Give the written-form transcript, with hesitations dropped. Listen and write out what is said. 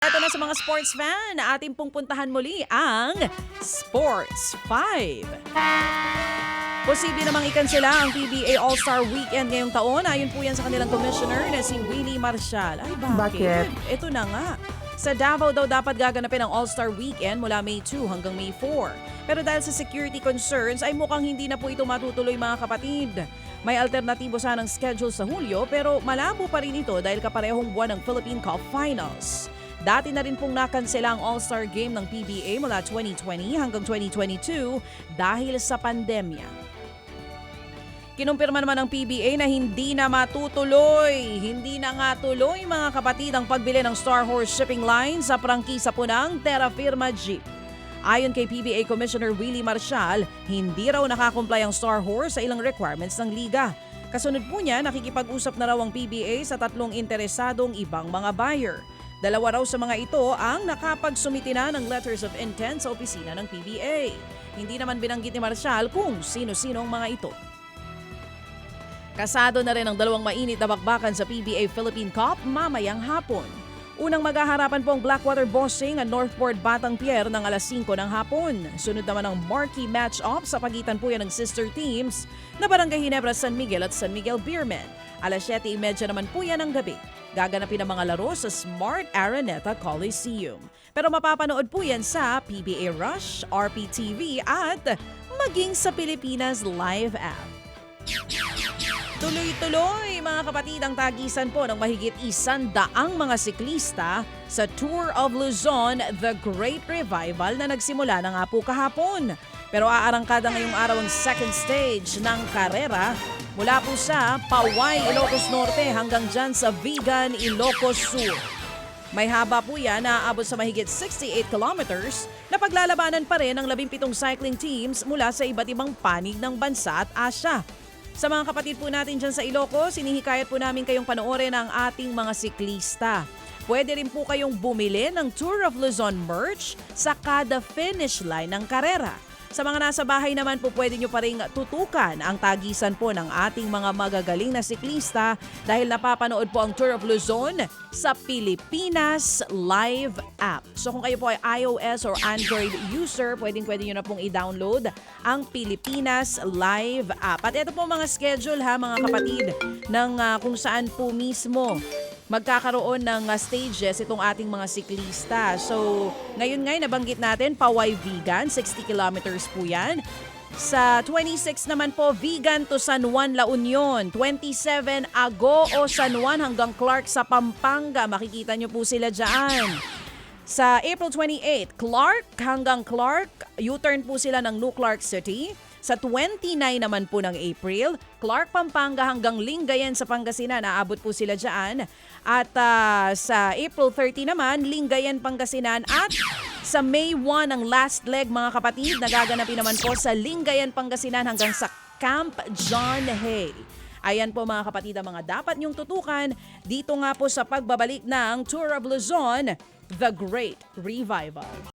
Ito na sa mga sports fan, ating pong puntahan muli ang Sports 5. Posible namang ikansela ang PBA All-Star Weekend ngayong taon. Ayon po yan sa kanilang commissioner na si Willie Marcial. Ay bakit? Ito na nga. Sa Davao daw dapat gaganapin ang All-Star Weekend mula May 2 hanggang May 4. Pero dahil sa security concerns ay mukhang hindi na po ito matutuloy mga kapatid. May alternatibo sanang schedule sa Hulyo pero malabo pa rin ito dahil kaparehong buwan ng Philippine Cup Finals. Dati na rin pong nakansela ang All-Star Game ng PBA mula 2020 hanggang 2022 dahil sa pandemya. Kinumpirma naman ng PBA na hindi na matutuloy. Hindi na nga tuloy mga kapatid ang pagbili ng Star Horse Shipping Line sa prangkisa po ng Terra Firma Jeep. Ayon kay PBA Commissioner Willie Marcial, hindi raw nakakomply ang Star Horse sa ilang requirements ng liga. Kasunod po niya, nakikipag-usap na raw ang PBA sa tatlong interesadong ibang mga buyer. Dalawa raw sa mga ito ang nakapagsumiti na ng letters of intent sa opisina ng PBA. Hindi naman binanggit ni Marcial kung sino-sino ang mga ito. Kasado na rin ang dalawang mainit na bakbakan sa PBA Philippine Cup mamayang hapon. Unang maghaharapan po ang Blackwater Bossing at Northport Batang Pier ng alas 5 ng hapon. Sunod naman ang marquee match-up sa pagitan po yan ng sister teams na Barangay Ginebra San Miguel at San Miguel Beermen. Alas 7:30 naman po yan ng gabi. Gaganapin ang mga laro sa Smart Araneta Coliseum. Pero mapapanood po yan sa PBA Rush, RPTV at maging sa Pilipinas Live app. Tuloy-tuloy mga kapatid ang tagisan po ng mahigit 100 mga siklista sa Tour of Luzon, The Great Revival na nagsimula na nga po kahapon. Pero aarangkada ngayong araw ang second stage ng karera mula po sa Paway, Ilocos Norte hanggang dyan sa Vigan, Ilocos Sur. May haba po yan na aabot sa mahigit 68 kilometers na paglalabanan pa rin ng 17 cycling teams mula sa iba't ibang panig ng bansa at Asya. Sa mga kapatid po natin dyan sa Ilocos, sinihikayat po namin kayong panoorin ang ating mga siklista. Pwede rin po kayong bumili ng Tour of Luzon merch sa kada finish line ng karera. Sa mga nasa bahay naman po pwede nyo pa rin tutukan ang tagisan po ng ating mga magagaling na siklista dahil napapanood po ang Tour of Luzon sa Pilipinas Live app. So kung kayo po ay iOS or Android user, pwede nyo na pong i-download ang Pilipinas Live app. At ito po mga schedule ha mga kapatid ng kung saan po mismo magkakaroon ng stages itong ating mga siklista. So, ngayon nabanggit natin, Paway Vigan, 60 kilometers po yan. Sa 26 naman po, Vigan to San Juan, La Union. 27, Agoo, San Juan hanggang Clark sa Pampanga. Makikita nyo po sila dyan. Sa April 28, Clark hanggang Clark, U-turn po sila ng New Clark City. Sa 29 naman po ng April, Clark, Pampanga hanggang Lingayen sa Pangasinan, aabot po sila dyan. At sa April 30 naman, Lingayen, Pangasinan. At sa May 1 ang last leg mga kapatid, nagaganapin naman po sa Lingayen, Pangasinan hanggang sa Camp John Hay. Ayan po mga kapatid ang mga dapat niyong tutukan dito nga po sa pagbabalik ng Tour of Luzon, The Great Revival.